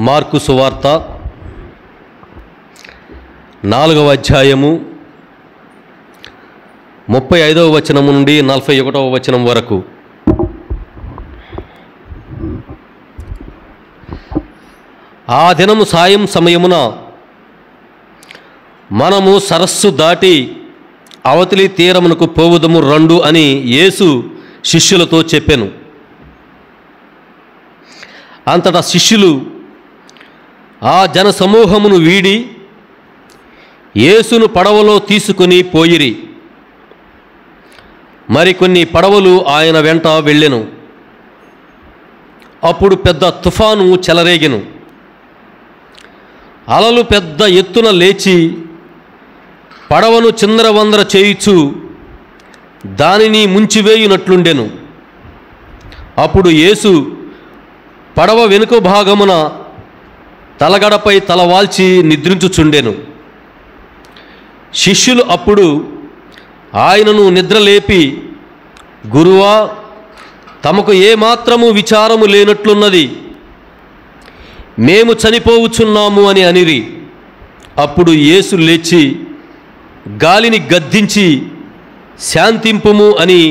Mark సువార్త 4వ అధ్యాయము 35వ వచనం నుండి 41వ వచనం వరకు. ఆ దినము సాయం సమయమున మనము సరస్సు దాటి అవతలి తీరమునకు పోవుదము రండు అని యేసు శిష్యులతో చెప్పెను. అంతటా శిష్యులు ఆ జనసమూహమును వీడి యేసును పడవలో తీసుకుని పోయిరి. మరికొన్ని పడవలు ఆయన వెంట వెళ్ళెను. అప్పుడు పెద్ద తుఫాను చెలరేగెను. అలలు పెద్ద ఎత్తున లేచి పడవను చిందరవందర చేయుచు దానిని ముంచివేయునట్లుండెను. అప్పుడు యేసు పడవ వెనుక భాగమున తలగడపై తలవాల్చి నిద్రించుచుండెను. శిష్యులు అప్పుడు ఆయనను నిద్రలేపి, గురువా, తమకు ఏమాత్రము విచారము లేనట్లున్నది, మేము చనిపోవుచున్నాము అని అనిరి. అప్పుడు యేసు లేచి గాలిని గద్దించి శాంతింపుము అని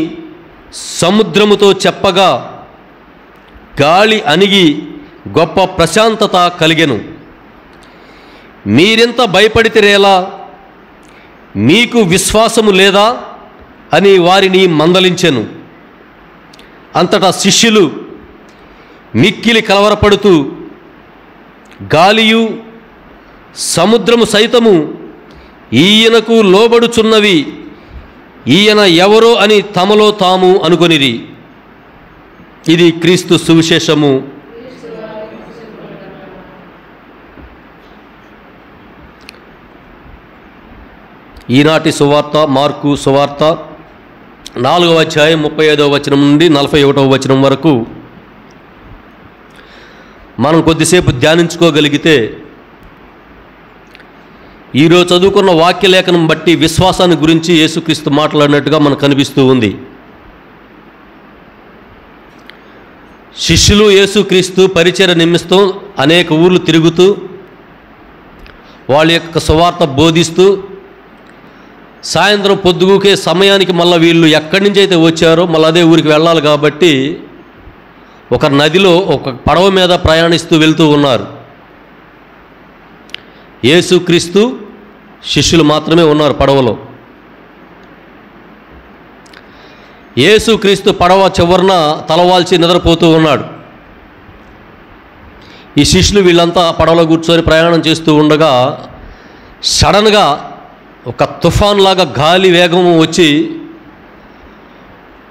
సముద్రముతో చెప్పగా గాలి అణిగి గొప్ప ప్రశాంతత కలిగెను. మీరెంత భయపడితిరేలా, మీకు విశ్వాసము లేదా అని వారిని మందలించెను. అంతటా శిష్యులు మిక్కిలి కలవరపడుతూ, గాలియు సముద్రము సైతము ఈయనకు లోబడుచున్నవి, ఈయన ఎవరో అని తమలో తాము అనుకొనిరి. ఇది క్రీస్తు సువిశేషము. ఈనాటి సువార్త మార్కు సువార్త 4వ అధ్యాయం 35వ వచనం నుండి 41వ వచనం వరకు మనం కొద్దిసేపు ధ్యానించుకోగలిగితే ఈరోజు చదువుకున్న వాక్యలేఖనం బట్టి విశ్వాసాన్ని గురించి యేసుక్రీస్తు మాట్లాడినట్టుగా మనకు కనిపిస్తూ ఉంది. శిష్యులు యేసుక్రీస్తు పరిచర్య నిమిత్తం అనేక ఊర్లు తిరుగుతూ వాళ్ళ యొక్క సువార్త బోధిస్తూ సాయంత్రం పొద్దుగుకే సమయానికి మళ్ళీ వీళ్ళు ఎక్కడి నుంచి అయితే వచ్చారో మళ్ళీ అదే ఊరికి వెళ్ళాలి కాబట్టి ఒక నదిలో ఒక పడవ మీద ప్రయాణిస్తూ వెళ్తూ ఉన్నారు. యేసుక్రీస్తు శిష్యులు మాత్రమే ఉన్నారు పడవలో. యేసుక్రీస్తు పడవ చివరన తలవాల్చి నిద్రపోతూ ఉన్నాడు. ఈ శిష్యులు వీళ్ళంతా పడవలో కూర్చొని ప్రయాణం చేస్తూ ఉండగా సడన్గా ఒక తుఫాన్ లాగా గాలి వేగము వచ్చి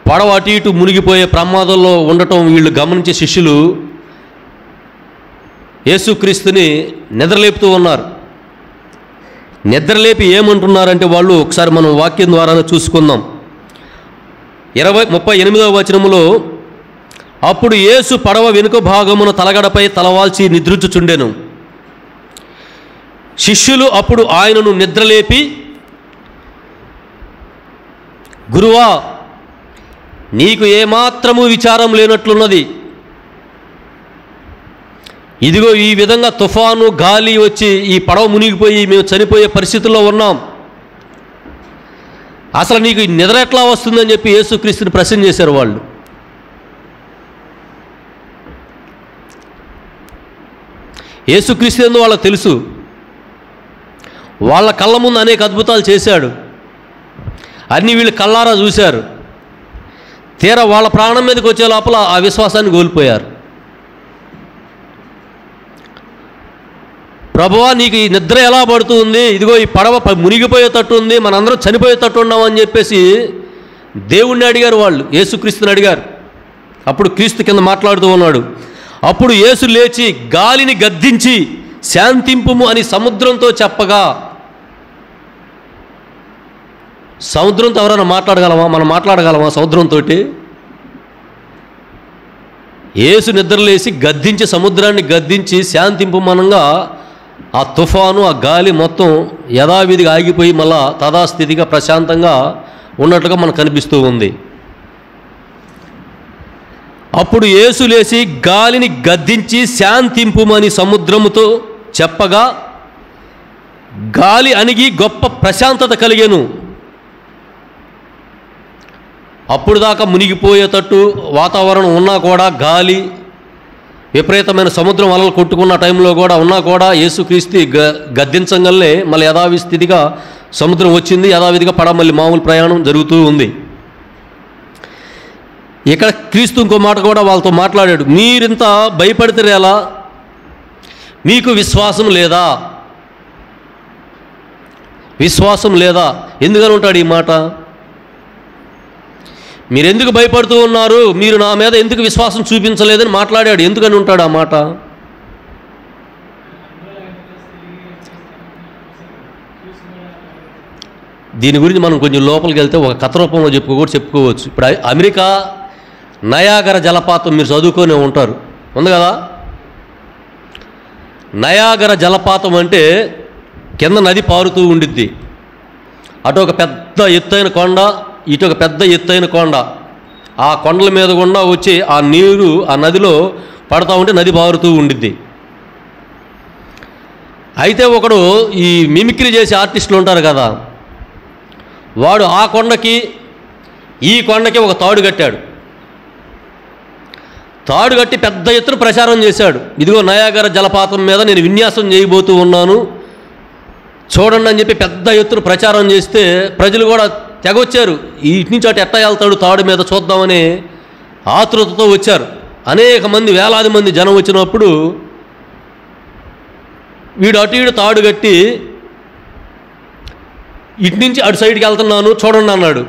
పడవ అటు ఇటు మునిగిపోయే ప్రమాదంలో ఉండటం వీళ్ళు గమనించే శిష్యులు యేసుక్రీస్తుని నిద్రలేపుతూ ఉన్నారు. నిద్రలేపి ఏమంటున్నారంటే వాళ్ళు ఒకసారి మనం వాక్యం ద్వారానే చూసుకుందాం. 38వ వచనములో, అప్పుడు యేసు పడవ వెనుక భాగమున తలగడపై తలవాల్చి నిద్రించుచుండెను. శిష్యులు అప్పుడు ఆయనను నిద్రలేపి, గురువా, నీకు ఏమాత్రము విచారం లేనట్లున్నది, ఇదిగో ఈ విధంగా తుఫాను గాలి వచ్చి ఈ పడవ మునిగిపోయి మేము చనిపోయే పరిస్థితుల్లో ఉన్నాం, అసలు నీకు నిద్ర ఎట్లా వస్తుందని చెప్పి యేసుక్రీస్తుని ప్రశ్న చేశారు వాళ్ళు. యేసుక్రీస్తు ఏందో వాళ్ళకి తెలుసు. వాళ్ళ కళ్ళ ముందు అనేక అద్భుతాలు చేశాడు. అన్నీ వీళ్ళు కళ్ళారా చూశారు. తీరా వాళ్ళ ప్రాణం మీదకి వచ్చే లోపల ఆ విశ్వాసాన్ని కోల్పోయారు. ప్రభువా, నీకు ఈ నిద్ర ఎలా పడుతుంది, ఇదిగో ఈ పడవ మునిగిపోయేటట్టు ఉంది, మనందరం చనిపోయేటట్టు ఉన్నామని చెప్పేసి దేవుణ్ణి అడిగారు వాళ్ళు. యేసుక్రీస్తుని అడిగారు. అప్పుడు క్రీస్తు కింద మాట్లాడుతూ ఉన్నాడు. అప్పుడు యేసు లేచి గాలిని గద్దించి శాంతింపుము అని సముద్రంతో చెప్పగా, సముద్రంతో ఎవరైనా మాట్లాడగలమా? మనం మాట్లాడగలమా సముద్రంతో? యేసు నిద్రలేసి గద్దించి సముద్రాన్ని గద్దించి శాంతింపుమనంగా ఆ తుఫాను ఆ గాలి మొత్తం యథావిధిగా ఆగిపోయి మళ్ళా తథాస్థితిగా ప్రశాంతంగా ఉన్నట్లుగా మనకు కనిపిస్తూ ఉంది. అప్పుడు యేసు లేచి గాలిని గద్దించి శాంతింపుమని సముద్రముతో చెప్పగా గాలి అణిగి గొప్ప ప్రశాంతత కలిగెను. అప్పుడు దాకా మునిగిపోయేటట్టు వాతావరణం ఉన్నా కూడా, గాలి విపరీతమైన సముద్రం అలలు కొట్టుకున్న టైంలో కూడా ఉన్నా కూడా యేసుక్రీస్తు గద్దించగలనే మళ్ళీ యథావిధిగా సముద్రం వచ్చింది. యథావిధిగా మళ్ళీ మామూలు ప్రయాణం జరుగుతూ ఉంది. ఇక్కడ క్రీస్తు ఇంకో మాట కూడా వాళ్ళతో మాట్లాడాడు. మీరింత భయపడితే ఎలా? మీకు విశ్వాసం లేదా? విశ్వాసం లేదా? ఎందుకని ఉంటాడు ఈ మాట? మీరెందుకు భయపడుతూ ఉన్నారు? మీరు నా మీద ఎందుకు విశ్వాసం చూపించలేదని మాట్లాడాడు. ఎందుకని ఉంటాడు ఆ మాట? దీని గురించి మనం కొంచెం లోపలికి వెళ్తే ఒక కథ రూపంలో చెప్పుకోవచ్చు. ఇప్పుడు అమెరికా నయాగర జలపాతం మీరు చదువుకొని ఉంటారు, ఉంది కదా. నయాగర జలపాతం అంటే కింద నది పారుతూ ఉండిద్ది. అటు ఒక పెద్ద ఎత్తైన కొండ, ఇటు ఒక పెద్ద ఎత్తైన కొండ. ఆ కొండల మీద గుండా వచ్చి ఆ నీరు ఆ నదిలో పడతా ఉంటే నది పారుతూ ఉండిద్ది. అయితే ఒకడు ఈ మిమిక్రీ చేసే ఆర్టిస్టులు ఉంటారు కదా, వాడు ఆ కొండకి ఈ కొండకి ఒక తాడు కట్టాడు. తాడు కట్టి పెద్ద ఎత్తున ప్రచారం చేశాడు. ఇదిగో నయాగర జలపాతం మీద నేను విన్యాసం చేయబోతూ ఉన్నాను, చూడండి అని చెప్పి పెద్ద ఎత్తున ప్రచారం చేస్తే ప్రజలు కూడా తెగొచ్చారు. ఇటు నుంచి అటు ఎట్టా వెళ్తాడు తాడు మీద చూద్దామని ఆతృతతో వచ్చారు. అనేక మంది, వేలాది మంది జనం వచ్చినప్పుడు వీడు అటు ఇటు తాడు కట్టి ఇటు నుంచి అటు సైడ్కి వెళ్తున్నాను చూడండి అన్నాడు.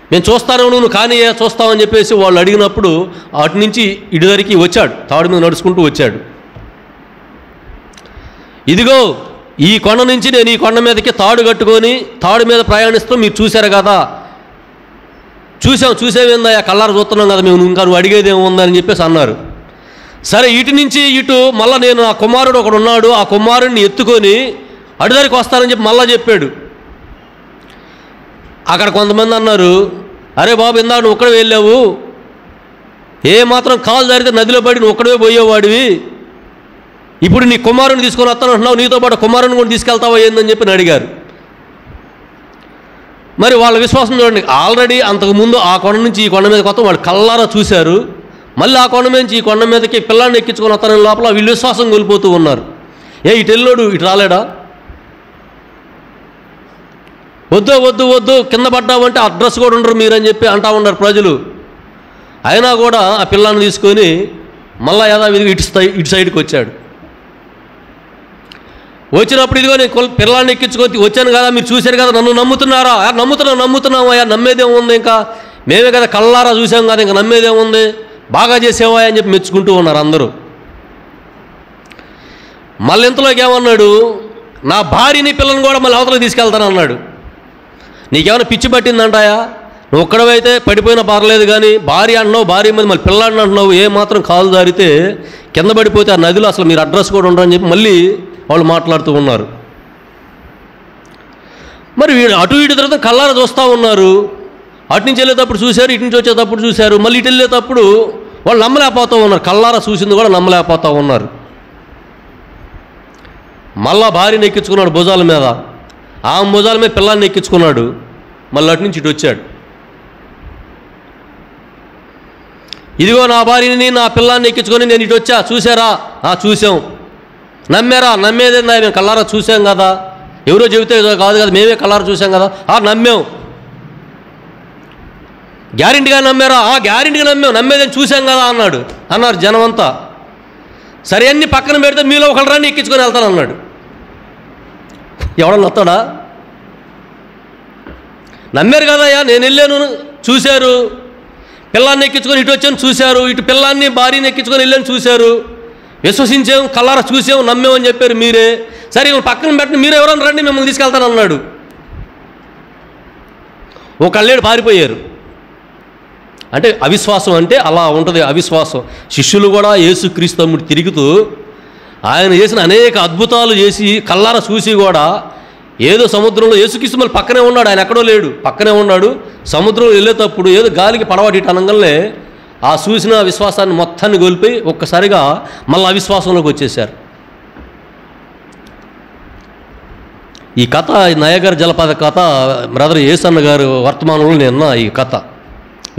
నేను చూస్తాను, నువ్వు కానీ చూస్తావని చెప్పేసి వాళ్ళు అడిగినప్పుడు అటు నుంచి ఇటు దగ్గరికి వచ్చాడు, తాడు మీద నడుచుకుంటూ వచ్చాడు. ఇదిగో ఈ కొండ నుంచి నేను ఈ కొండ మీదకి తాడు కట్టుకొని తాడు మీద ప్రయాణిస్తూ మీరు చూశారు కదా, చూసేవేందా కళ్ళారు చూస్తున్నాం కదా మేము, ఇంకా నువ్వు అడిగేది ఏముందని చెప్పేసి అన్నారు. సరే ఇటు నుంచి ఇటు మళ్ళీ నేను ఆ కుమారుడు ఒకడు ఉన్నాడు, ఆ కుమారుడిని ఎత్తుకొని అడుదరికి వస్తానని చెప్పి మళ్ళా చెప్పాడు. అక్కడ కొంతమంది అన్నారు, అరే బాబు ఇందాక నువ్వు ఒక్కడే వెళ్ళావు, ఏ మాత్రం కాలు జారితే నదిలో పడి నువ్వు ఒక్కడే పోయేవాడివి, ఇప్పుడు నీ కుమారుని తీసుకొని వస్తానంటున్నావు, నీతో పాటు కుమారుని కూడా తీసుకెళ్తావా ఏందని చెప్పి అడిగారు. మరి వాళ్ళ విశ్వాసం చూడండి. ఆల్రెడీ అంతకుముందు ఆ కొండ నుంచి ఈ కొండ మీద కొత్త వాళ్ళు కళ్ళారా చూశారు, మళ్ళీ ఆ కొండ నుంచి ఈ కొండ మీదకి పిల్లాన్ని ఎక్కించుకొని వస్తానని లోపల వీళ్ళు విశ్వాసం కోల్పోతూ ఉన్నారు. ఇటు వెళ్ళాడు ఇటు రాలేడా? వద్దు కింద పడ్డామంటే అడ్రస్ కూడా ఉండరు మీరని చెప్పి అంటా ఉన్నారు ప్రజలు. అయినా కూడా ఆ పిల్లాన్ని తీసుకొని మళ్ళా యథావిధిగా ఇటు సైడ్కి వచ్చాడు. వచ్చినప్పుడు ఇదిగో నేను పిల్లాన్ని ఎక్కించుకొని వచ్చాను కదా, మీరు చూశారు కదా, నన్ను నమ్ముతున్నారా? నమ్ముతున్నామయ్యా, నమ్మేదేముంది, ఇంకా మేమే కదా కళ్ళారా చూసాం కదా, ఇంకా నమ్మేదేముంది, బాగా చేసేవా అని చెప్పి మెచ్చుకుంటూ ఉన్నారు అందరూ. మళ్ళీ ఇంతలోకి ఏమన్నాడు, నా భార్యని పిల్లని కూడా మళ్ళీ అవతలకు తీసుకెళ్తాను అన్నాడు. నీకేమైనా పిచ్చి పట్టిందంటాయా? నువ్వు ఒక్కడవైతే పడిపోయినా పర్లేదు కానీ భార్య అంటున్నావు, భార్య మీద మళ్ళీ పిల్లాడిని అంటున్నావు, ఏ మాత్రం కాలు జారితే కింద పడిపోతే ఆ నదిలో అసలు మీరు అడ్రస్ కూడా ఉండరని చెప్పి మళ్ళీ వాళ్ళు మాట్లాడుతూ ఉన్నారు. మరి వీడు అటు ఇటు తర్వాత కళ్ళారా చూస్తూ ఉన్నారు. అటు నుంచి వెళ్ళేటప్పుడు చూశారు, ఇటు నుంచి వచ్చేటప్పుడు చూశారు, మళ్ళీ ఇటు వెళ్ళేటప్పుడు వాళ్ళు నమ్మలేకపోతూ ఉన్నారు, కళ్ళారా చూసింది కూడా నమ్మలేకపోతూ ఉన్నారు. మళ్ళా భార్యని ఎక్కించుకున్నాడు భుజాల మీద, ఆ భుజాల మీద పిల్లాన్ని ఎక్కించుకున్నాడు, మళ్ళీ అటు నుంచి ఇటు వచ్చాడు. ఇదిగో నా భార్యని నా పిల్లాన్ని ఎక్కించుకొని నేను ఇటు వచ్చా, చూసారా? చూసాం. నమ్మారా? నమ్మేదేందా, మేము కళ్ళారా చూసాం కదా, ఎవరో చెబితే కాదు కదా, మేమే కళ్ళారా చూసాం కదా, నమ్మాం. గ్యారెంటీగా నమ్మారా? గ్యారెంటీగా నమ్మాం, నమ్మేదని చూసాం కదా అన్నారు జనం అంతా. సరే అన్ని పక్కన పెడితే మీలో ఒకళ్ళు రాని ఎక్కించుకొని వెళ్తాను అన్నాడు. ఎవడన్నా వస్తాడా? నమ్మారు కదయ్యా, నేను వెళ్ళాను, చూశారు, పిల్లాన్ని ఎక్కించుకొని ఇటు వచ్చాను చూశారు, ఇటు పిల్లాన్ని భార్యని ఎక్కించుకొని వెళ్ళాను చూశారు, విశ్వసించాం, కళ్ళారా చూసాం, నమ్మేమని చెప్పారు మీరే. సరే పక్కన పెట్టండి, మీరు ఎవరైనా రండి మిమ్మల్ని తీసుకెళ్తాను అన్నాడు. ఒకళ్ళేడు పారిపోయారు. అంటే అవిశ్వాసం అంటే అలా ఉంటుంది, అవిశ్వాసం. శిష్యులు కూడా యేసుక్రీస్తు తమ్ముడు తిరుగుతూ ఆయన చేసిన అనేక అద్భుతాలు చేసి కళ్ళారా చూసి కూడా ఏదో సముద్రంలో యేసుక్రీస్తు మళ్ళీ పక్కనే ఉన్నాడు, ఆయన ఎక్కడో లేడు, పక్కనే ఉన్నాడు. సముద్రంలో వెళ్ళేటప్పుడు ఏదో గాలికి పడవాటి అనగానే ఆ చూసిన విశ్వాసాన్ని మొత్తాన్ని కోల్పోయి ఒక్కసారిగా మళ్ళీ అవిశ్వాసంలోకి వచ్చేసారు. ఈ కథ నయాగరా జలపాత కథ బ్రదర్ యేసన్న గారు వర్తమానంలో నేను ఈ కథ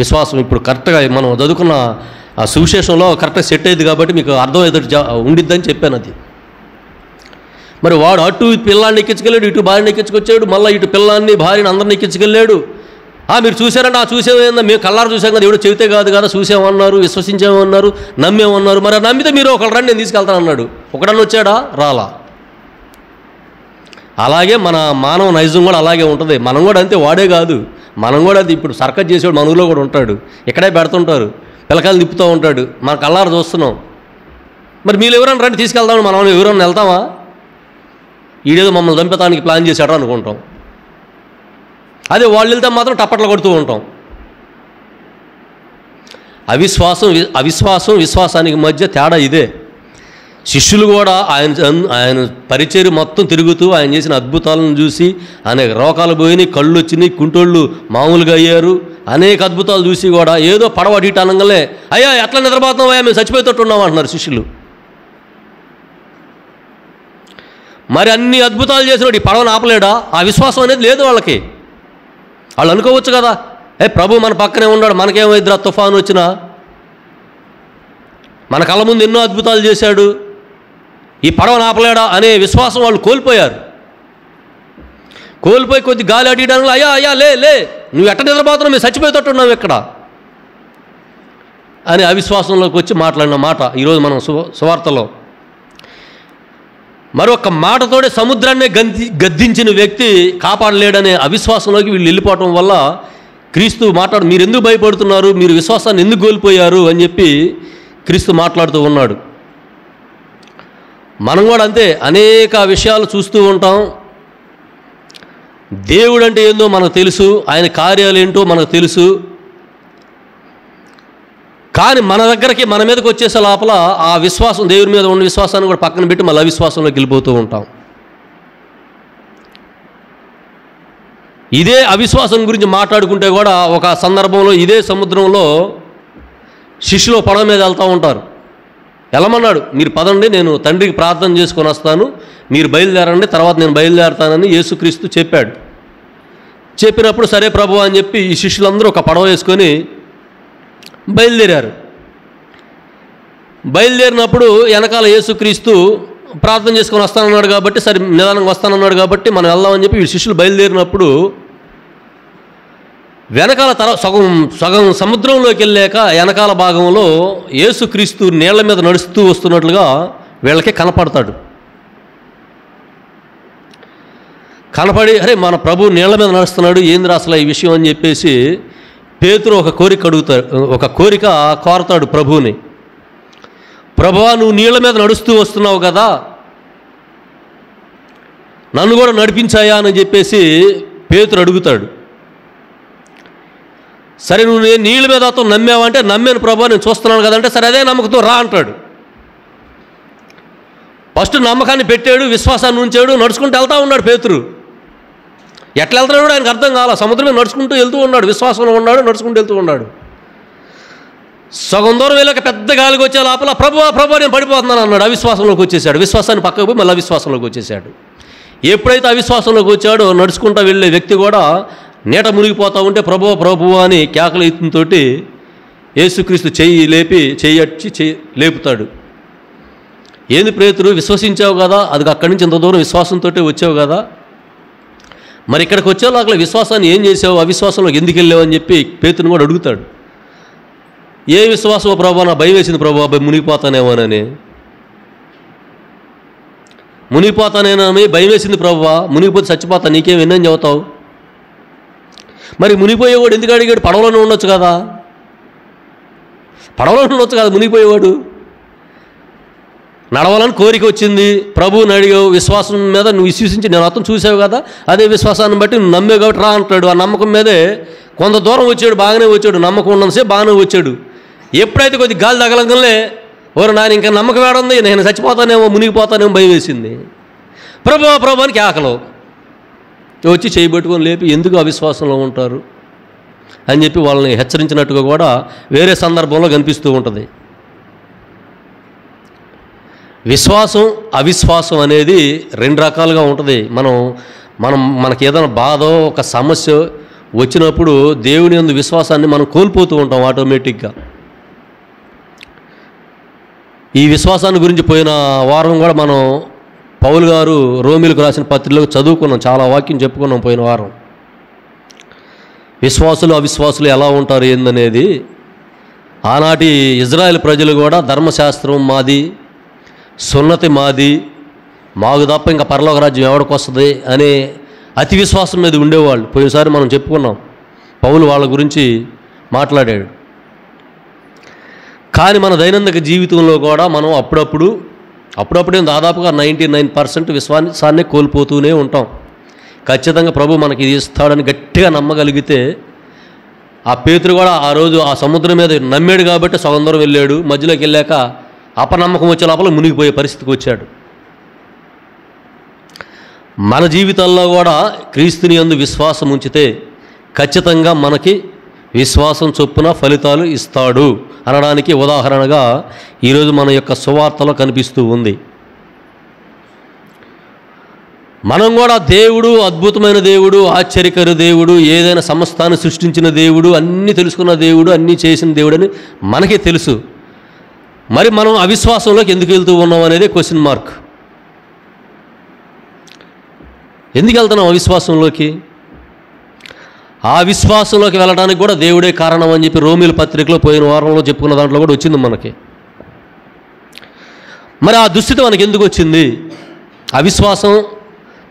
విశ్వాసం ఇప్పుడు కరెక్ట్గా మనం చదువుకున్న ఆ సువిశేషంలో కరెక్ట్గా సెట్ అయ్యింది కాబట్టి మీకు అర్థమయ్యేది ఉండిద్దని చెప్పాను. అది మరి వాడు అటు పిల్లాన్ని ఎక్కించుకెళ్ళాడు, ఇటు భార్యని ఎక్కించుకొచ్చాడు, మళ్ళీ ఇటు పిల్లాన్ని భార్యని అందరిని ఎక్కించుకెళ్ళాడు. మీరు చూసారంటే చూసేదేందా, మేము కళ్ళారు చూసాం కదా, ఎవడో చెబితే కాదు కదా, చూసామన్నారు, విశ్వసించామన్నారు, నమ్మేమన్నారు. మరి నమ్మితే మీరు ఒకళ్ళు రండి నేను తీసుకెళ్తాను అన్నాడు. ఒకడన్నా వచ్చాడా? రాలా. అలాగే మన మానవ నైజం కూడా అలాగే ఉంటుంది. మనం కూడా అంతే, వాడే కాదు మనం కూడా. అది ఇప్పుడు సర్కస్ చేసేవాడు మన ఊళ్ళో కూడా ఉంటాడు, ఇక్కడే పెడుతుంటారు, పిల్లకాయలు తిప్పుతూ ఉంటాడు, మన కళ్ళారు చూస్తున్నాం. మరి మీరు ఎవరైనా రండి తీసుకెళ్తామని మనం ఎవరైనా వెళ్తామా? ఈడేదో మమ్మల్ని చంపేతానికి ప్లాన్ చేశాడు అనుకుంటాం. అదే వాళ్ళు వెళ్తే మాత్రం టప్పట్లు కొడుతూ ఉంటాం. అవిశ్వాసం విశ్వాసానికి మధ్య తేడా ఇదే. శిష్యులు కూడా ఆయన పరిచర్య మొత్తం తిరుగుతూ ఆయన చేసిన అద్భుతాలను చూసి అనేక రోగాలు పోయినాయి, కళ్ళు వచ్చినాయి, కుంటోళ్ళు మామూలుగా అయ్యారు. అనేక అద్భుతాలు చూసి కూడా ఏదో పడవ అటు అనగానే అయ్యా ఎట్లా నిద్రపోతున్నాం, అయ్యా మేము చచ్చిపోయేటట్టు ఉన్నాం అంటున్నారు శిష్యులు. మరి అన్ని అద్భుతాలు చేసినప్పుడు ఈ పడవను ఆపలేడా? ఆ విశ్వాసం అనేది లేదు వాళ్ళకి. వాళ్ళు అనుకోవచ్చు కదా, ప్రభు మన పక్కనే ఉన్నాడు, మనకేమైద్దిరా తుఫాను వచ్చినా, మన కళ్ళ ముందు ఎన్నో అద్భుతాలు చేశాడు, ఈ పడవను ఆపలేడా అనే విశ్వాసం వాళ్ళు కోల్పోయారు. కోల్పోయి కొద్ది గాలి అడియడానికి అయ్యా అయ్యా లే నువ్వు ఎట్ట నిద్రపోతున్నావు, మేము చచ్చిపోయేటట్టున్నావు ఇక్కడ అని అవిశ్వాసంలోకి వచ్చి మాట్లాడిన మాట ఈరోజు మనం సువార్తలో. మరొక మాటతోనే సముద్రాన్నే గద్దించిన వ్యక్తి కాపాడలేడనే అవిశ్వాసంలోకి వీళ్ళు వెళ్ళిపోవటం వల్ల క్రీస్తు మీరు ఎందుకు భయపడుతున్నారు, మీరు విశ్వాసాన్ని ఎందుకు కోల్పోయారు అని చెప్పి క్రీస్తు మాట్లాడుతూ ఉన్నాడు. మనం కూడా అంతే, అనేక విషయాలు చూస్తూ ఉంటాం. దేవుడు అంటే ఏందో మనకు తెలుసు, ఆయన కార్యాలు ఏంటో మనకు తెలుసు. కానీ మన దగ్గరికి మన మీదకి వచ్చేసే లోపల ఆ విశ్వాసం, దేవుడి మీద ఉన్న విశ్వాసాన్ని కూడా పక్కన పెట్టి మళ్ళీ అవిశ్వాసంలోకి వెళ్ళిపోతూ ఉంటాం. ఇదే అవిశ్వాసం గురించి మాట్లాడుకుంటే కూడా ఒక సందర్భంలో ఇదే సముద్రంలో శిష్యులు పడవ మీద వెళ్తూ ఉంటారు. వెళ్ళమన్నాడు, మీరు పదండి, నేను తండ్రికి ప్రార్థన చేసుకొని వస్తాను, మీరు బయలుదేరండి, తర్వాత నేను బయలుదేరతానని యేసుక్రీస్తు చెప్పాడు. చెప్పినప్పుడు సరే ప్రభు అని చెప్పి ఈ శిష్యులందరూ ఒక పడవ వేసుకొని బయలుదేరారు. బయలుదేరినప్పుడు వెనకాల యేసుక్రీస్తు ప్రార్థన చేసుకొని వస్తానన్నాడు కాబట్టి, సరే నిదానంగా వస్తానన్నాడు కాబట్టి మనం వెళ్దామని చెప్పి ఈ శిష్యులు బయలుదేరినప్పుడు వెనకాల సగం సముద్రంలోకి వెళ్ళాక వెనకాల భాగంలో యేసుక్రీస్తు నీళ్ల మీద నడుస్తూ వస్తున్నట్లుగా వీళ్ళకి కనపడతాడు. కనపడి అరే మన ప్రభు నీళ్ల మీద నడుస్తున్నాడు, ఏంది అసలు ఈ విషయం అని చెప్పేసి పేతురు ఒక కోరిక కోరతాడు ప్రభువుని. ప్రభువా, నువ్వు నీళ్ల మీద నడుస్తూ వస్తున్నావు కదా, నన్ను కూడా నడిపించాయా అని చెప్పేసి పేతురు అడుగుతాడు. సరే నువ్వు నేను నీళ్ళ మీద నమ్మావంటే నమ్మాను ప్రభు, నేను చూస్తున్నాను కదంటే సరే అదే నమ్మకంతో రా అంటాడు. ఫస్ట్ నమ్మకాన్ని పెట్టాడు, విశ్వాసాన్ని ఉంచాడు, నడుచుకుంటూ వెళ్తూ ఉన్నాడు పేతురు. ఎట్లా వెళ్తున్నాడు ఆయనకు అర్థం కాల. సముద్రం మీద నడుచుకుంటూ వెళ్తూ ఉన్నాడు, విశ్వాసంలో ఉన్నాడు, నడుచుకుంటూ వెళ్తూ ఉన్నాడు. సగం దూరం వెళ్ళాక పెద్ద గాలికి వచ్చే లోపల ప్రభు నేను పడిపోతున్నాను అన్నాడు. అవిశ్వాసంలోకి వచ్చేసాడు. విశ్వాసాన్ని పక్కకు పోయి మళ్ళీ అవిశ్వాసంలోకి వచ్చేసాడు. ఎప్పుడైతే అవిశ్వాసంలోకి వచ్చాడో నడుచుకుంటూ వెళ్ళే వ్యక్తి కూడా నీట మునిగిపోతూ ఉంటే ప్రభు అని కేకలు ఎత్తుతో యేసుక్రీస్తు చెయ్యి అచ్చి లేపుతాడు. ఏంది పేతురు, విశ్వసించావు కదా, అది అక్కడి నుంచి ఇంత దూరం విశ్వాసంతో వచ్చావు కదా, మరి ఇక్కడికి వచ్చేవాళ్ళు అక్కడ విశ్వాసాన్ని ఏం చేసావు, అవిశ్వాసంలోకి ఎందుకు వెళ్ళావు అని చెప్పి పేతురుని కూడా అడుగుతాడు. ఏ విశ్వాసమో ప్రభు, నా భయం వేసింది ప్రభు, మునిగిపోతానేమోనని. మునిగిపోతానేనని భయం వేసింది ప్రభు, మునిగిపోతే చచ్చిపోతా, నీకేం విన్నని చెబుతావు. మరి మునిగిపోయేవాడు ఎందుకు అడిగాడు? పడవలోనే ఉండొచ్చు కదా, మునిగిపోయేవాడు. నడవాలని కోరిక వచ్చింది, ప్రభువుని అడిగావు, విశ్వాసం మీద నువ్వు విశ్వసించి నేను అతను చూసావు కదా, అదే విశ్వాసాన్ని బట్టి నువ్వు నమ్మావు కాబట్టి రా అంటాడు. ఆ నమ్మకం మీదే కొంత దూరం వచ్చాడు, బాగానే వచ్చాడు, నమ్మకం ఉన్నంతసేపు బాగానే వచ్చాడు. ఎప్పుడైతే కొద్ది గాలి తగలంగానే ఓరు నాయన ఇంకా నమ్మకం ఏడుంది, నేను చచ్చిపోతానేమో, మునిగిపోతానేమో భయం వేసింది. ప్రభు అని కేకలు వచ్చి చేయబెట్టుకొని లేపి, ఎందుకు అవిశ్వాసంలో ఉంటారు, అని చెప్పి వాళ్ళని హెచ్చరించినట్టుగా కూడా వేరే సందర్భంలో కనిపిస్తూ ఉంటుంది. విశ్వాసం అవిశ్వాసం అనేది రెండు రకాలుగా ఉంటుంది. మనకి ఏదైనా బాధో ఒక సమస్య వచ్చినప్పుడు దేవుని యందు విశ్వాసాన్ని మనం కోల్పోతూ ఉంటాం ఆటోమేటిక్గా. ఈ విశ్వాసాన్ని గురించి పోయిన వారం కూడా మనం పౌలు గారు రోమీలకు రాసిన పత్రికలో చదువుకున్నాం, చాలా వాక్యం చెప్పుకున్నాం పోయిన వారం. విశ్వాసులు అవిశ్వాసులు ఎలా ఉంటారు ఏందనేది. ఆనాటి ఇజ్రాయెల్ ప్రజలు కూడా ధర్మశాస్త్రం మాది, సున్నతి మాది, మాకు తప్ప ఇంకా పరలోక రాజ్యం ఎవరికి వస్తుంది అనే అతి విశ్వాసం మీద ఉండేవాళ్ళు. పోయినసారి మనం చెప్పుకున్నాం, పౌలు వాళ్ళ గురించి మాట్లాడాడు. కానీ మన దైనందిక జీవితంలో కూడా మనం అప్పుడప్పుడే దాదాపుగా 99% విశ్వాసాన్ని కోల్పోతూనే ఉంటాం. ఖచ్చితంగా ప్రభు మనకి ఇది ఇస్తాడని గట్టిగా నమ్మగలిగితే, ఆ పేతురు కూడా ఆ రోజు ఆ సముద్రం మీద నమ్మాడు కాబట్టి సగం దూరం వెళ్ళాడు. మధ్యలోకి వెళ్ళాక అపనమ్మకం వచ్చే లోపల మునిగిపోయే పరిస్థితికి వచ్చాడు. మన జీవితాల్లో కూడా క్రీస్తుని యందు విశ్వాసం ఉంచితే ఖచ్చితంగా మనకి విశ్వాసం చొప్పున ఫలితాలు ఇస్తాడు అనడానికి ఉదాహరణగా ఈరోజు మన యొక్క సువార్తలో కనిపిస్తూ ఉంది. మనం కూడా దేవుడు అద్భుతమైన దేవుడు, ఆశ్చర్యకర దేవుడు, ఏదైనా సమస్తాన్ని సృష్టించిన దేవుడు, అన్నీ తెలుసుకున్న దేవుడు, అన్నీ చేసిన దేవుడు అని మనకే తెలుసు. మరి మనం అవిశ్వాసంలోకి ఎందుకు వెళ్తూ ఉన్నాం అనేది క్వశ్చన్ మార్క్. ఎందుకు వెళ్తున్నాం అవిశ్వాసంలోకి? ఆ విశ్వాసంలోకి వెళ్ళడానికి కూడా దేవుడే కారణం అని చెప్పి రోమీల పత్రికలో పోయిన వారంలో చెప్పుకున్న దాంట్లో కూడా వచ్చింది మనకి. మరి ఆ దుస్థితి మనకి ఎందుకు వచ్చింది? అవిశ్వాసం,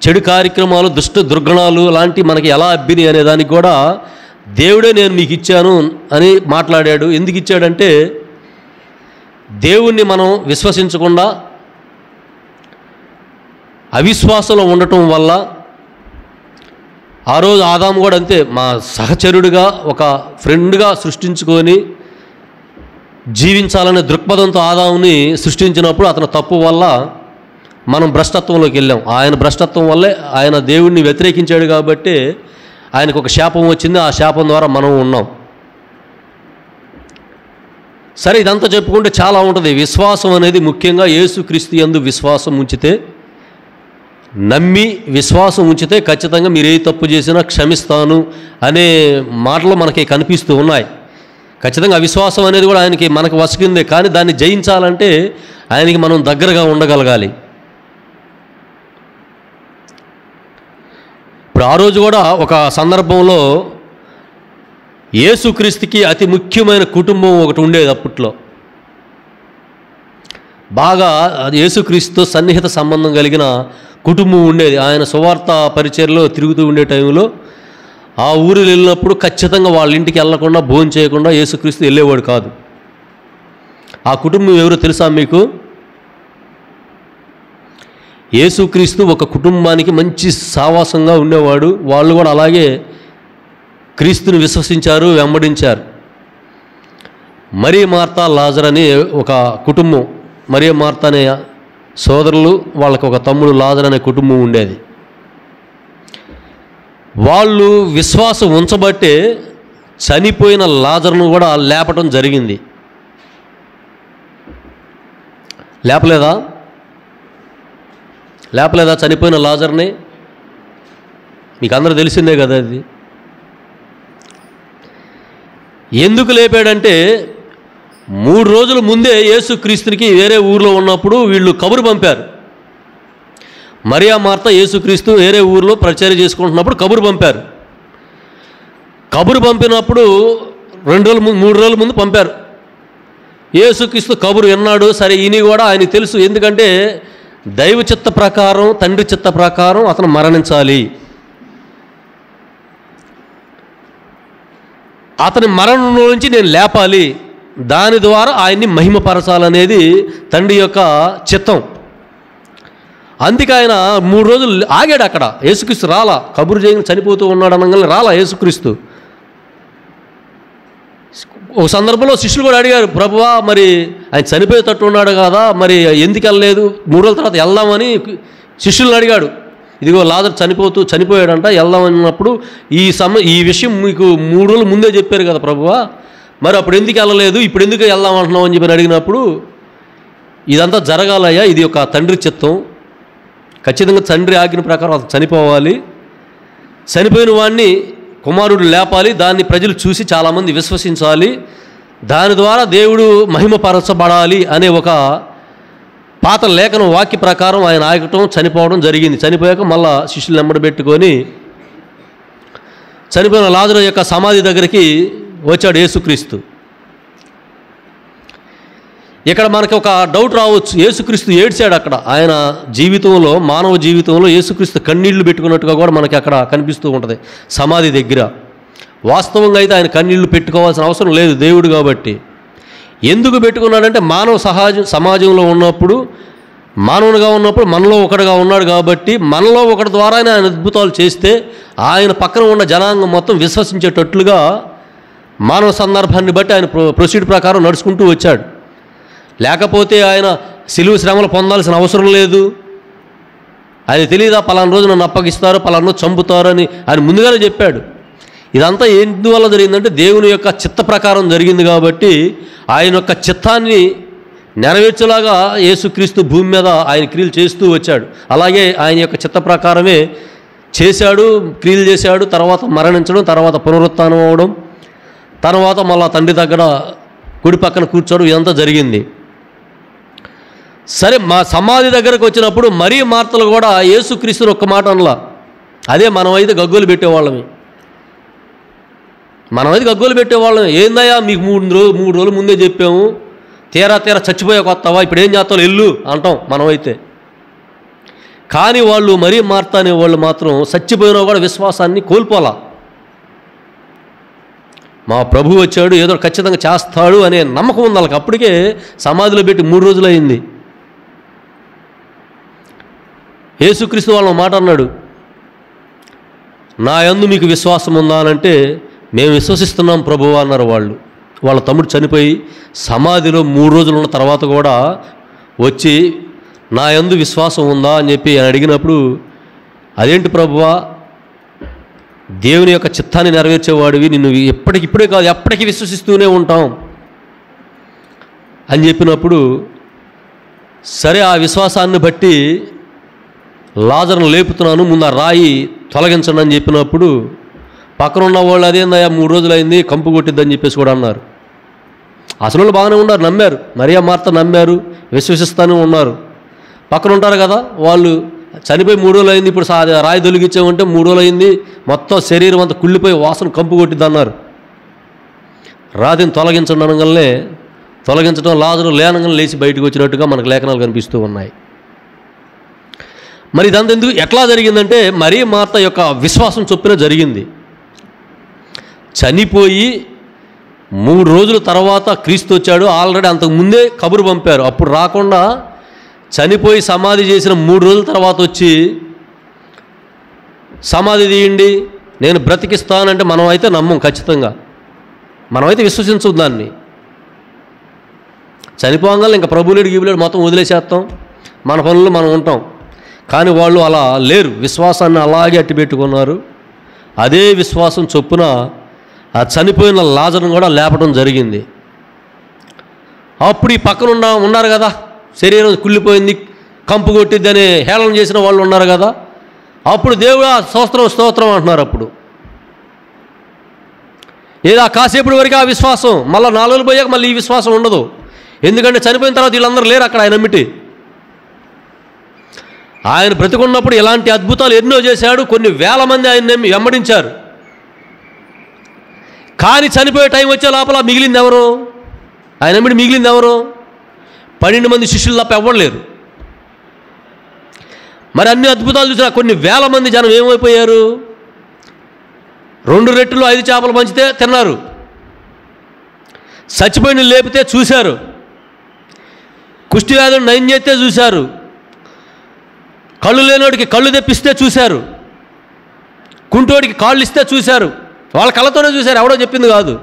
చెడు కార్యక్రమాలు, దుర్గుణాలు లాంటి మనకి ఎలా అబ్బిని అనే దానికి కూడా దేవుడే నేను మీకు ఇచ్చాను అని మాట్లాడాడు. ఎందుకు ఇచ్చాడంటే, దేవుణ్ణి మనం విశ్వసించకుండా అవిశ్వాసంలో ఉండటం వల్ల, ఆ రోజు ఆదాము కూడా అంతే, మా సహచరుడిగా ఒక ఫ్రెండ్గా సృష్టించుకొని జీవించాలనే దృక్పథంతో ఆదాముని సృష్టించినప్పుడు అతని తప్పు వల్ల మనం భ్రష్టత్వంలోకి వెళ్ళాం. ఆయన భ్రష్టత్వం వల్లే ఆయన దేవుణ్ణి వ్యతిరేకించాడు కాబట్టి ఆయనకు ఒక శాపం వచ్చింది. ఆ శాపం ద్వారా మనం ఉన్నాం. సరే, ఇదంతా చెప్పుకుంటే చాలా ఉంటుంది. విశ్వాసం అనేది ముఖ్యంగా యేసుక్రీస్తు యందు విశ్వాసం ఉంచితే, నమ్మి విశ్వాసం ఉంచితే ఖచ్చితంగా మీరు ఏ తప్పు చేసినా క్షమిస్తాను అనే మాటలు మనకి కనిపిస్తూ ఉన్నాయి. ఖచ్చితంగా అవిశ్వాసం అనేది కూడా మనకు వసికిందే. కానీ దాన్ని జయించాలంటే ఆయనకి మనం దగ్గరగా ఉండగలగాలి. ఇప్పుడు ఆ రోజు కూడా ఒక సందర్భంలో యేసుక్రీస్తుకి అతి ముఖ్యమైన కుటుంబం ఒకటి ఉండేది. అప్పట్లో బాగా యేసుక్రీస్తుతో సన్నిహిత సంబంధం కలిగిన కుటుంబం ఉండేది. ఆయన సువార్త పరిచర్యలో తిరుగుతూ ఉండే టైంలో ఆ ఊరిలో వెళ్ళినప్పుడు ఖచ్చితంగా వాళ్ళ ఇంటికి వెళ్ళకుండా, భోజనం చేయకుండా యేసుక్రీస్తు వెళ్ళేవాడు కాదు. ఆ కుటుంబం ఎవరో తెలుసా మీకు? యేసుక్రీస్తు ఒక కుటుంబానికి మంచి సావాసంగా ఉండేవాడు. వాళ్ళు కూడా అలాగే క్రీస్తుని విశ్వసించారు, వెంబడించారు. మరియ మార్త లాజర్ అనే ఒక కుటుంబం, మరియ మార్త అనే సోదరులు, వాళ్ళకి ఒక తమ్ముడు లాజర్ అనే కుటుంబం ఉండేది. వాళ్ళు విశ్వాసం ఉంచబట్టే చనిపోయిన లాజర్ను కూడా లేపటం జరిగింది. లేపలేదా చనిపోయిన లాజర్ని? మీకు అందరూ తెలిసిందే కదా. అది ఎందుకు లేపాడంటే, 3 రోజుల ముందే యేసుక్రీస్తునికి వేరే ఊరిలో ఉన్నప్పుడు వీళ్ళు కబురు పంపారు. మరియా మార్త యేసుక్రీస్తు వేరే ఊరిలో పరిచర్య చేసుకుంటున్నప్పుడు కబురు పంపారు. కబురు పంపినప్పుడు 3 రోజుల ముందు పంపారు. యేసుక్రీస్తు కబురు విన్నాడు. సరే, ఈయన కూడా ఆయనకు తెలుసు. ఎందుకంటే దైవ చిత్త ప్రకారం, తండ్రి చిత్త ప్రకారం అతను మరణించాలి. అతని మరణం నుంచి నేను లేపాలి, దాని ద్వారా ఆయన్ని మహిమపరచాలనేది తండ్రి యొక్క చిత్తం. అందుకే ఆయన 3 రోజులు ఆగాడు అక్కడ. యేసుక్రీస్తు రాలా, కబురు చేయని చనిపోతూ ఉన్నాడు అనగానే రాలా యేసుక్రీస్తు. ఒక సందర్భంలో శిష్యులు కూడా అడిగారు, ప్రభువా మరి ఆయన చనిపోయేటట్టు ఉన్నాడు కదా, మరి ఎందుకు వెళ్ళలేదు? 3 రోజుల తర్వాత వెళ్దామని శిష్యులను అడిగాడు. ఇదిగో లాజరు చనిపోయాడంట, వెళ్దామన్నప్పుడు ఈ విషయం మీకు 3 రోజులు ముందే చెప్పారు కదా ప్రభువా, మరి అప్పుడు ఎందుకు వెళ్ళలేదు, ఇప్పుడు ఎందుకు వెళ్దామంటున్నావు అని చెప్పి అడిగినప్పుడు, ఇదంతా జరగాలయ్యా, ఇది ఒక తండ్రి చిత్తం, ఖచ్చితంగా తండ్రి ఆజ్ఞ ప్రకారం అతను చనిపోవాలి, చనిపోయిన వాడిని కుమారుడు లేపాలి, దాన్ని ప్రజలు చూసి చాలామంది విశ్వసించాలి, దాని ద్వారా దేవుడు మహిమపరచబడాలి అనే ఒక పాత లేఖన వాక్య ప్రకారం ఆయన ఆగటం, చనిపోవడం జరిగింది. చనిపోయాక మళ్ళా శిష్యులు వెంబడబెట్టుకొని చనిపోయిన లాజరు యొక్క సమాధి దగ్గరికి వచ్చాడు యేసుక్రీస్తు. ఇక్కడ మనకి ఒక డౌట్ రావచ్చు, యేసుక్రీస్తు ఏడ్చాడు అక్కడ. ఆయన జీవితంలో, మానవ జీవితంలో యేసుక్రీస్తు కన్నీళ్లు పెట్టుకున్నట్టుగా కూడా మనకి అక్కడ కనిపిస్తూ ఉంటుంది సమాధి దగ్గర. వాస్తవంగా అయితే ఆయన కన్నీళ్లు పెట్టుకోవాల్సిన అవసరం లేదు, దేవుడు కాబట్టి. ఎందుకు పెట్టుకున్నాడంటే మానవ సమాజంలో ఉన్నప్పుడు, మానవునిగా ఉన్నప్పుడు మనలో ఒకటిగా ఉన్నాడు కాబట్టి, మనలో ఒకటి ద్వారానే ఆయన అద్భుతాలు చేస్తే ఆయన పక్కన ఉన్న జనాంగం మొత్తం విశ్వసించేటట్లుగా మానవ సందర్భాన్ని బట్టి ఆయన ప్రొసీడ్ ప్రకారం నడుచుకుంటూ వచ్చాడు. లేకపోతే ఆయన సిలువ శ్రమలు పొందాల్సిన అవసరం లేదు. ఆయన తెలియదా పలానా రోజు నన్ను అప్పగిస్తారు, పలానా రోజు చంపుతారు అని ఆయన ముందుగానే చెప్పాడు. ఇదంతా ఎందువల్ల జరిగిందంటే దేవుని యొక్క చిత్త ప్రకారం జరిగింది కాబట్టి, ఆయన యొక్క చిత్తాన్ని నెరవేర్చేలాగా యేసుక్రీస్తు భూమి మీద ఆయన క్రియలు చేస్తూ వచ్చాడు. అలాగే ఆయన యొక్క చిత్త ప్రకారమే చేశాడు, క్రియలు చేశాడు. తర్వాత మరణించడం, తర్వాత పునరుత్థానం అవడం, తర్వాత మళ్ళా తండ్రి దగ్గర కుడి పక్కన కూర్చోవడం, ఇదంతా జరిగింది. సరే, మా సమాధి దగ్గరకు వచ్చినప్పుడు మరీ మార్తలు కూడా యేసుక్రీస్తుని ఒక్క మాట అనలా. అదే మనమైతే గగ్గోలు పెట్టేవాళ్ళమే. ఏందయ్యా మీకు 3 రోజులు ముందే చెప్పాము, తీరా చచ్చిపోయే కొత్తవా, ఇప్పుడు ఏం చేస్తావు ఎల్లు అంటాం మనమైతే. కానీ వాళ్ళు మరీ మార్త అనే వాళ్ళు మాత్రం చచ్చిపోయినా కూడా విశ్వాసాన్ని కోల్పోలా. మా ప్రభు వచ్చాడు, ఏదో ఖచ్చితంగా చేస్తాడు అనే నమ్మకం ఉంది వాళ్ళకి. అప్పటికే సమాధిలో పెట్టి 3 రోజులు అయింది. యేసుక్రీస్తు వాళ్ళ మాట అన్నాడు, నా యందు మీకు విశ్వాసం ఉందా అని అంటే, మేము విశ్వసిస్తున్నాం ప్రభువా అన్నారు వాళ్ళు. వాళ్ళ తమ్ముడు చనిపోయి సమాధిలో 3 రోజులు ఉన్న తర్వాత కూడా వచ్చి నా యందు విశ్వాసం ఉందా అని చెప్పి అడిగినప్పుడు, అదేంటి ప్రభువా, దేవుని యొక్క చిత్తాన్ని నెరవేర్చేవాడివి, నిన్ను ఇప్పుడే కాదు ఎప్పటికీ విశ్వసిస్తూనే ఉంటాం అని చెప్పినప్పుడు, సరే ఆ విశ్వాసాన్ని బట్టి లాజరును లేపుతున్నాను, ముందు ఆ రాయి తొలగించండి అని చెప్పినప్పుడు పక్కన ఉన్న వాళ్ళు అదేందయ్యా 3 రోజులు అయింది, కంపు కొట్టిద్దని చెప్పేసి కూడా అన్నారు. అసలు వాళ్ళు బాగానే ఉన్నారు, నమ్మారు, మరియా మార్త నమ్మారు, విశ్వసిస్తూనే ఉన్నారు. పక్కన ఉంటారు కదా వాళ్ళు, చనిపోయి 3 రోజులు అయింది, ఇప్పుడు రాయి తొలగించామంటే 3 రోజులు అయింది, మొత్తం శరీరం అంతా కుళ్ళిపోయి వాసన కంపు కొట్టిద్ది అన్నారు. రాతిని తొలగించడం అనగానే తొలగించడం, లాజరు లేనంగానే లేచి బయటకు వచ్చినట్టుగా మనకు లేఖనాలు కనిపిస్తూ ఉన్నాయి. మరి ఇదంతా ఎందుకు ఎట్లా జరిగిందంటే, మరీ మార్త యొక్క విశ్వాసం చొప్పున జరిగింది. చనిపోయి 3 రోజుల తర్వాత క్రీస్తు వచ్చాడు. ఆల్రెడీ అంతకుముందే కబురు పంపారు. అప్పుడు రాకుండా చనిపోయి సమాధి చేసిన 3 రోజుల తర్వాత వచ్చి సమాధి తీయండి నేను బ్రతికిస్తానంటే మనం అయితే నమ్మం, ఖచ్చితంగా మనమైతే విశ్వసించు దాన్ని. చనిపోగానే ఇంకా ప్రభులేడు గీబులేడు మొత్తం వదిలేసేస్తాం, మన పనులు మనం ఉంటాం. కానీ వాళ్ళు అలా లేరు, విశ్వాసాన్ని అలాగే అట్టి పెట్టుకున్నారు. అదే విశ్వాసం చొప్పున ఆ చనిపోయిన లాజరును కూడా లేపడం జరిగింది. అప్పుడు ఈ పక్కన ఉన్నారు కదా, శరీరం కుళ్ళిపోయింది, కంపు కొట్టిద్ది అని హేళన చేసిన వాళ్ళు ఉన్నారు కదా, అప్పుడు దేవుడు స్తోత్రం అంటున్నారు. అప్పుడు ఏదో కాసేపటి వరకు ఆ విశ్వాసం, మళ్ళీ 4 రోజులు పోయాక మళ్ళీ ఈ విశ్వాసం ఉండదు. ఎందుకంటే చనిపోయిన తర్వాత వీళ్ళందరూ లేరు అక్కడ. ఆయన నమ్మిటి ఆయన బ్రతికున్నప్పుడు ఇలాంటి అద్భుతాలు ఎన్నో చేశాడు, కొన్ని వేల మంది ఆయన వెంబడించారు. కానీ చనిపోయే టైం వచ్చే లోపల మిగిలింది ఎవరు? ఆయన నమ్మిడి మిగిలింది ఎవరు? 12 మంది శిష్యులు తప్ప ఎవ్వరు లేరు. మరి అన్ని అద్భుతాలు చూసినా కొన్ని వేల మంది జనం ఏమైపోయారు? 2 రెట్లు 5 చేపలు పంచితే తిన్నారు, చచ్చిపోయిన లేపితే చూశారు, కుష్టి వ్యాధులు నయం చేస్తే చూశారు, కళ్ళు లేనోడికి కళ్ళు తెప్పిస్తే చూశారు, కుంటోడికి కాళ్ళు ఇస్తే చూశారు. వాళ్ళ కళ్ళతోనే చూశారు, ఎవడో చెప్పింది కాదు.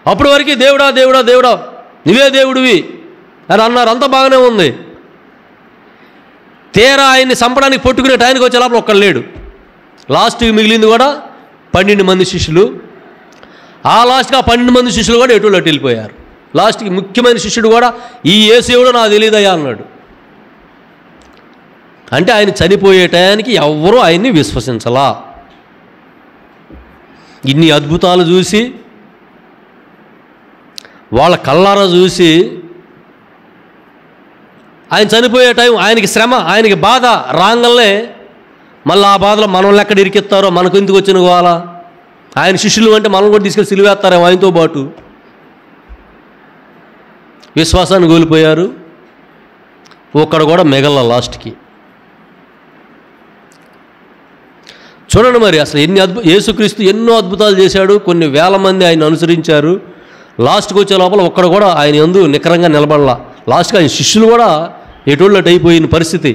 అప్పటి వరకు దేవుడా దేవుడా దేవుడా నువ్వే దేవుడివి అని అన్నారు. అంత బాగానే ఉంది. తీరా ఆయన్ని చంపడానికి పట్టుకునే టైంకి వచ్చే లోపల ఒక్కడు లేడు. లాస్ట్కి మిగిలింది కూడా 12 మంది శిష్యులు. ఆ లాస్ట్కి ఆ 12 మంది శిష్యులు కూడా ఎటు వెళ్ళిపోయారు. లాస్ట్కి ముఖ్యమైన శిష్యుడు కూడా ఈ యేసు ఎవడో నాకు తెలియదయ్యా అన్నాడు. అంటే ఆయన చనిపోయే టయానికి ఎవ్వరూ ఆయన్ని విశ్వసించలా. ఇన్ని అద్భుతాలు చూసి వాళ్ళ కళ్ళారా చూసి ఆయన చనిపోయే టైం, ఆయనకి శ్రమ, ఆయనకి బాధ రాంగల్నే మళ్ళీ ఆ బాధలో మనల్ని ఎక్కడ ఇరికిస్తారో, మనకు ఎందుకు వచ్చిన గోల, ఆయన శిష్యులు అంటే మనం కూడా తీసుకెళ్ళి సిలువేస్తారేమో ఆయనతో పాటు. విశ్వాసాన్ని కోల్పోయారు. ఒక్కడ కూడా మిగల లాస్ట్కి. చూడండి మరి అసలు ఎన్ని యేసుక్రీస్తు ఎన్నో అద్భుతాలు చేశాడు. కొన్ని వేల మంది ఆయన అనుసరించారు. లాస్ట్కి వచ్చే లోపల ఒక్కడ కూడా ఆయన యందు నికరంగా నిలబడలా. లాస్ట్కి ఆయన శిష్యులు కూడా ఎటోళ్ళట్ అయిపోయిన పరిస్థితి.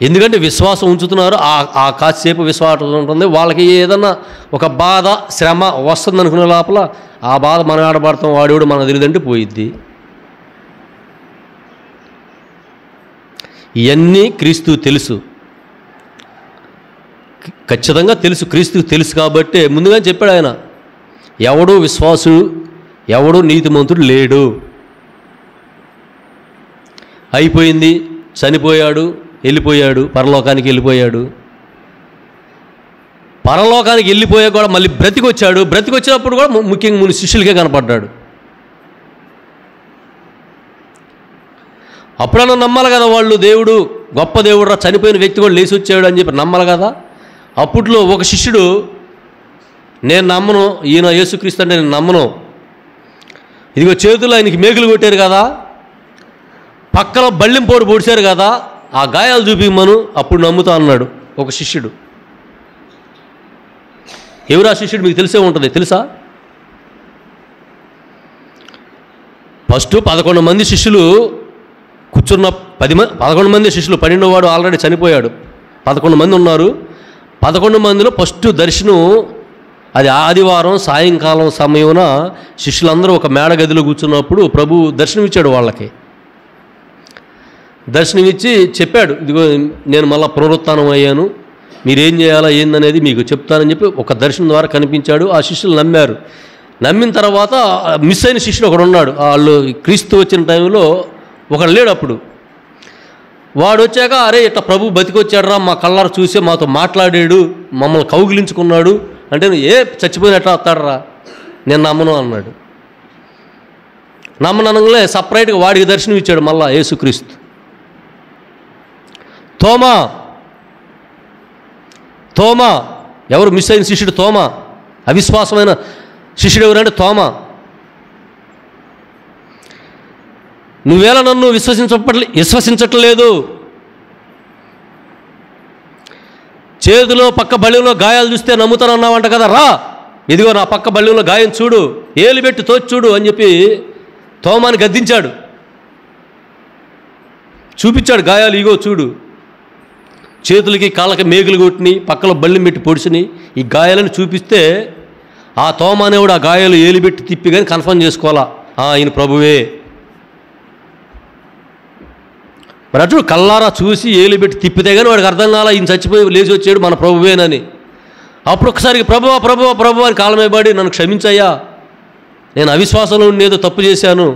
ఎందుకంటే విశ్వాసం ఉంచుతున్నారు. ఆ కాసేపు విశ్వాసం ఉంటుంది. వాళ్ళకి ఏదన్నా ఒక బాధ శ్రమ వస్తుంది అనుకునే లోపల ఆ బాధ మనం ఆడబడతాం, వాడేవాడు మనకు తెలియదంటే పోయిద్ది. ఇవన్నీ క్రీస్తు తెలుసు, ఖచ్చితంగా తెలుసు. క్రీస్తుకు తెలుసు కాబట్టి ముందుగానే చెప్పాడు ఆయన, ఎవడూ విశ్వాసుడు, ఎవడూ నీతిమంతుడు లేడు. అయిపోయింది, చనిపోయాడు, వెళ్ళిపోయాడు, పరలోకానికి వెళ్ళిపోయాడు. పరలోకానికి వెళ్ళిపోయా కూడా మళ్ళీ బ్రతికొచ్చాడు. బ్రతికొచ్చినప్పుడు కూడా ముఖ్యంగా ముందు శిష్యులకే కనపడ్డాడు. అప్పుడన్నా నమ్మాలి కదా వాళ్ళు, దేవుడు గొప్ప దేవుడు రా, చనిపోయిన వ్యక్తి కూడా లేచి వచ్చాడు అని చెప్పి నమ్మాలి కదా. అప్పట్లో ఒక శిష్యుడు, నేను నమ్మను, ఈయన యేసుక్రీస్తు అంటే నేను నమ్మను, ఇదిగో చేతులు ఆయనకి మేకులు కొట్టారు కదా, పక్కన బళ్ళింపోడు పొడిచారు కదా, ఆ గాయాలు చూపిమ్మను, అప్పుడు నమ్ముతా అన్నాడు ఒక శిష్యుడు. ఎవరు ఆ శిష్యుడు? మీకు తెలిసే ఉంటుంది. తెలుసా? ఫస్ట్ 11 మంది శిష్యులు కూర్చున్న 11 మంది శిష్యులు, 12వ వాడు ఆల్రెడీ చనిపోయాడు. 11 మంది ఉన్నారు. 11 మందిలో ఫస్ట్ దర్శనం అది ఆదివారం సాయంకాలం సమయమున శిష్యులందరూ ఒక మేడ గదిలో కూర్చున్నప్పుడు ప్రభు దర్శనమిచ్చాడు వాళ్ళకి. దర్శనమిచ్చి చెప్పాడు, ఇదిగో నేను మళ్ళీ పునరుత్థానం అయ్యాను, మీరేం చేయాలా ఏందనేది మీకు చెప్తానని చెప్పి ఒక దర్శనం ద్వారా కనిపించాడు. ఆ శిష్యులు నమ్మారు. నమ్మిన తర్వాత మిస్ అయిన శిష్యుడు ఒకడు ఉన్నాడు. వాళ్ళు క్రీస్తు వచ్చిన టైంలో ఒకడు లేడు. అప్పుడు వాడు వచ్చాక, అరే ఇట్లా ప్రభు బతికొచ్చాడు రా, మా కళ్ళారు చూసే మాతో మాట్లాడాడు, మమ్మల్ని కౌగిలించుకున్నాడు అంటే, చచ్చిపోయిన ఎట్లా వస్తాడరా, నేను నమ్మను అన్నాడు. నమ్మనంగానే సపరేట్గా వాడికి దర్శనం ఇచ్చాడు మళ్ళా యేసుక్రీస్తు. తోమా ఎవరు? మిస్ అయిన శిష్యుడు తోమా. అవిశ్వాసమైన శిష్యుడు ఎవరంటే తోమా. నువ్వేలా నన్ను విశ్వసించట్లేదు, చేతిలో పక్క బళ్ళెంలో గాయాలు చూస్తే నమ్ముతానన్నావంట కదా, రా ఇదిగో నా పక్క బళ్ళెంలో గాయం చూడు, ఏలు పెట్టి తోచి చూడు అని చెప్పి తోమాని గద్దించాడు. చూపించాడు గాయాలు, ఇగో చూడు, చేతులకి కాళ్ళకి మేకులు కొట్టిని, పక్కలో బళ్ళెం పెట్టి పొడిచిని, ఈ గాయాలను చూపిస్తే ఆ తోమ అనేవాడు ఆ గాయాలు ఏలు పెట్టి తిప్పి కానీ కన్ఫర్మ్ చేసుకోవాలా, ఈయన ప్రభువే. మరి అటు కల్లారా చూసి ఏలు పెట్టి తిప్పితే కానీ వాడికి అర్థం కాల, ఈయన చచ్చిపోయి లేచి వచ్చాడు మన ప్రభువేనని. అప్పుడు ఒకసారికి ప్రభువా ప్రభువా ప్రభు అని కాళ్ళమే పడి, నన్ను క్షమించయ్యా, నేను అవిశ్వాసంలో ఉండేదో తప్పు చేశాను.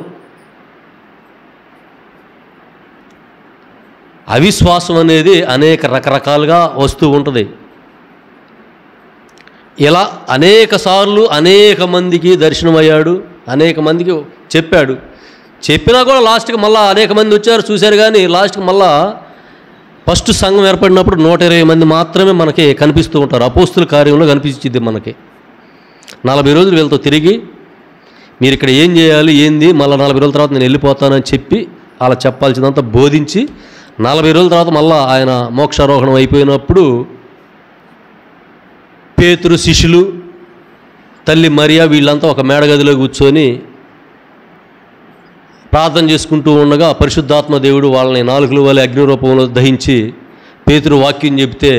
అవిశ్వాసం అనేది అనేక రకరకాలుగా వస్తూ ఉంటుంది. ఇలా అనేక సార్లు అనేక మందికి దర్శనమయ్యాడు, అనేక మందికి చెప్పాడు. చెప్పినా కూడా లాస్ట్కి మళ్ళీ అనేక మంది వచ్చారు చూశారు. కానీ లాస్ట్కి మళ్ళా ఫస్ట్ సంఘం ఏర్పడినప్పుడు 120 మంది మాత్రమే మనకి కనిపిస్తూ ఉంటారు. అపోస్తుల కార్యంలో కనిపించింది మనకి. 40 రోజులు వీళ్ళతో తిరిగి మీరు ఇక్కడ ఏం చేయాలి ఏంది, మళ్ళీ 40 రోజుల తర్వాత నేను వెళ్ళిపోతానని చెప్పి అలా చెప్పాల్సిందంతా బోధించి 40 రోజుల తర్వాత మళ్ళీ ఆయన మోక్షారోహణం అయిపోయినప్పుడు పేతురు, శిష్యులు, తల్లి మరియా వీళ్ళంతా ఒక మేడగదిలో కూర్చొని ప్రార్థన చేసుకుంటూ ఉండగా పరిశుద్ధాత్మ దేవుడు వాళ్ళని 4 వలె అగ్ని రూపంలో దహించి పేతురు వాక్యం చెప్తే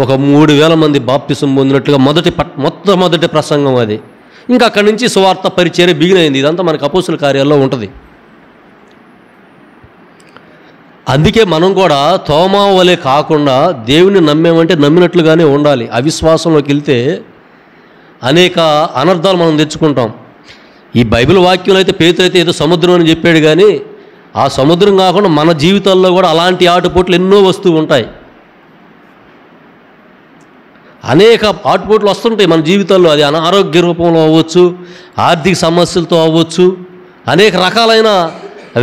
ఒక 3000 మంది బాప్తిసం పొందినట్లుగా మొట్టమొదటి ప్రసంగం అది. ఇంకా అక్కడి నుంచి సువార్త పరిచర్య బిగినైంది. ఇదంతా మనకు అపోస్తుల కార్యాల్లో ఉంటుంది. అందుకే మనం కూడా తోమా వలె కాకుండా దేవుని నమ్మేమంటే నమ్మినట్లుగానే ఉండాలి. అవిశ్వాసంలోకి వెళ్తే అనేక అనర్థాలు మనం తెచ్చుకుంటాం. ఈ బైబిల్ వాక్యంలో అయితే పేతురు అయితే ఏదో సముద్రం అని చెప్పాడు, కానీ ఆ సముద్రం కాకుండా మన జీవితాల్లో కూడా అలాంటి ఆటుపోట్లు ఎన్నో వస్తూ ఉంటాయి. అనేక ఆటుపోట్లు వస్తుంటాయి మన జీవితాల్లో. అది అనారోగ్య రూపంలో అవ్వచ్చు, ఆర్థిక సమస్యలతో అవ్వచ్చు, అనేక రకాలైన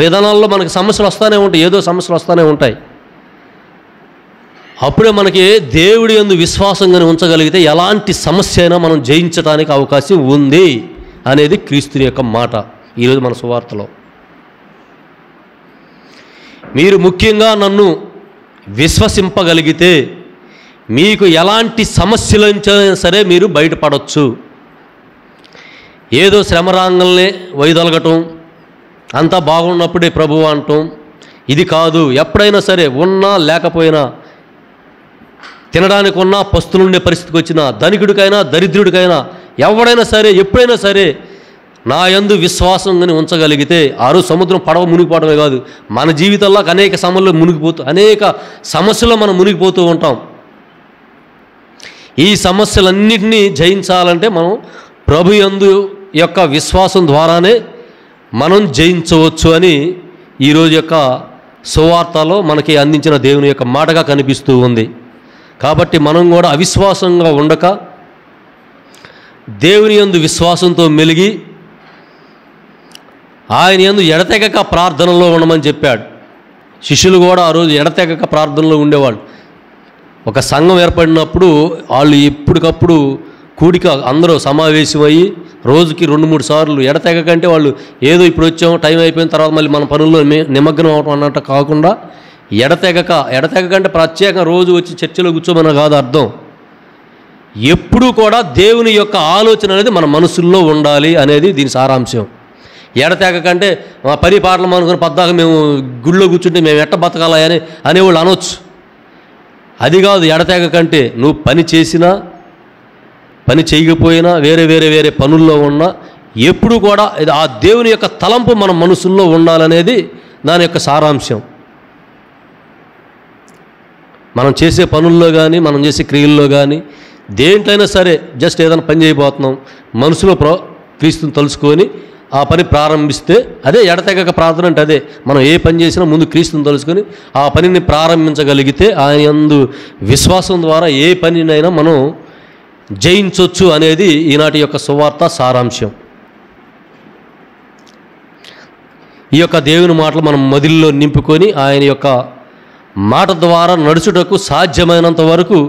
విధానాల్లో మనకి సమస్యలు వస్తూనే ఉంటాయి, ఏదో సమస్యలు వస్తూనే ఉంటాయి. అప్పుడే మనకి దేవుడి యందు విశ్వాసంగానే ఉంచగలిగితే ఎలాంటి సమస్య అయినా మనం జయించడానికి అవకాశం ఉంది అనేది క్రీస్తుని యొక్క మాట ఈరోజు మన సువార్తలో. మీరు ముఖ్యంగా నన్ను విశ్వసింపగలిగితే మీకు ఎలాంటి సమస్యల నుంచి సరే మీరు బయటపడవచ్చు. ఏదో శ్రమరాంగల్నే వైదొలగటం, అంతా బాగున్నప్పుడే ప్రభువు అంటాం, ఇది కాదు. ఎప్పుడైనా సరే ఉన్నా లేకపోయినా, తినడానికి ఉన్నా పస్తులుండే పరిస్థితికి వచ్చినా, ధనికుడికైనా దరిద్రుడికైనా, ఎవడైనా సరే ఎప్పుడైనా సరే నా యందు విశ్వాసంగాని ఉంచగలిగితే సముద్రం పడవ మునిగిపోవడమే కాదు, మన జీవితాల్లో అనేక అనేక సమస్యల్లో మనం మునిగిపోతూ ఉంటాం. ఈ సమస్యలన్నింటినీ జయించాలంటే మనం ప్రభు యందు యొక్క విశ్వాసం ద్వారానే మనం జయించవచ్చు అని ఈరోజు యొక్క సువార్తలో మనకి అందించిన దేవుని యొక్క మాటగా కనిపిస్తూ ఉంది. కాబట్టి మనం కూడా అవిశ్వాసంగా ఉండక దేవుని యందు విశ్వాసంతో మెలిగి ఆయన యందు ఎడతెగక ప్రార్థనలో ఉండమని చెప్పాడు. శిష్యులు కూడా ఆ రోజు ఎడతెగక ప్రార్థనలో ఉండేవాళ్ళు. ఒక సంఘం ఏర్పడినప్పుడు వాళ్ళు ఎప్పటికప్పుడు కూడిక అందరూ సమావేశమయ్యి రోజుకి 2-3 సార్లు ఎడతెగకంటే వాళ్ళు ఏదో ఇప్పుడు వచ్చాము టైం అయిపోయిన తర్వాత మళ్ళీ మన పనుల్లో నిమగ్నం అవటం అన్నట్టు కాకుండా ఎడతెగకంటే ప్రత్యేకంగా రోజు వచ్చి చర్చలో కూర్చోమని కాదు అర్థం. ఎప్పుడూ కూడా దేవుని యొక్క ఆలోచన అనేది మన మనసుల్లో ఉండాలి అనేది దీని సారాంశం. ఎడతెగకంటే పని పాటలు అనుకుని పద్దాక మేము గుళ్ళో కూర్చుంటే మేము ఎట్ట బతకాలా అనేవాళ్ళు అనొచ్చు. అది కాదు. ఎడతెగకంటే నువ్వు పని చేసినా పని చేయకపోయినా వేరే పనుల్లో ఉన్నా ఎప్పుడు కూడా ఆ దేవుని యొక్క తలంపు మన మనసుల్లో ఉండాలనేది దాని యొక్క సారాంశం. మనం చేసే పనుల్లో కానీ మనం చేసే క్రియల్లో కానీ దేంట్లైనా సరే జస్ట్ ఏదైనా పని చేయబోతున్నాం, మనసులో క్రీస్తుని తలుచుకొని ఆ పని ప్రారంభిస్తే అదే ఎడతెగక ప్రార్థన అంటే అదే. మనం ఏ పని చేసినా ముందు క్రీస్తుని తలుచుకొని ఆ పనిని ప్రారంభించగలిగితే ఆయన యందు విశ్వాసం ద్వారా ఏ పనినైనా మనం జయించవచ్చు అనేది ఈనాటి యొక్క సువార్త సారాంశం. ఈ యొక్క దేవుని మాటలు మనం మదిలో నింపుకొని ఆయన యొక్క మాట ద్వారా నడుచుటకు సాధ్యమైనంత వరకు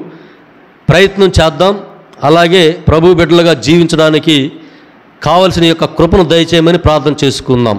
ప్రయత్నం చేద్దాం. అలాగే ప్రభు బిడ్డలుగా జీవించడానికి కావలసిన యొక్క కృపను దయచేయమని ప్రార్థన చేసుకుందాం.